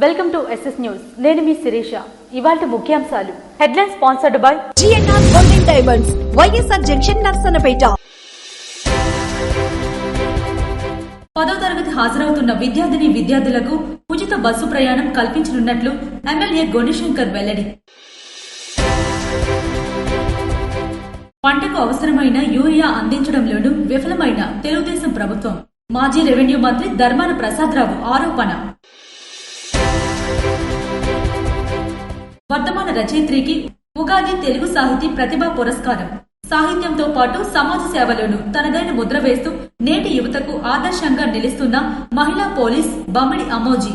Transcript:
Welcome to SS news. నేను మీ శిరీష. ఇవాల్టి ముఖ్యాంశాలు. Headline sponsored by GNR golden diamonds, YSR junction, Narasannapeta. 10వ తరగతి హాజరవుతున్న విద్యార్థులకు ఉచిత బస్సు ప్రయాణం కల్పించనున్నట్లు ఎమ్మెల్యే గోనిశంకర్ వెల్లడి. పంటకు అవసరమైన యూరియా అందించడంలోనూ విఫలమైన తెలుగుదేశం ప్రభుత్వం. మాజీ రెవెన్యూ మంత్రి ధర్మాన ప్రసాదరావు ఆరోపణ. వర్ధమాన రచయిత్రికి ఉగాది తెలుగు సాహితీ ప్రతిభా పురస్కారం. సాహిత్యంతో పాటు సమాజ సేవలోనూ తనదైన ముద్ర వేస్తూ నేటి యువతకు ఆదర్శంగా నిలుస్తున్న మహిళా పోలీస్ బమ్మడి అమోజీ.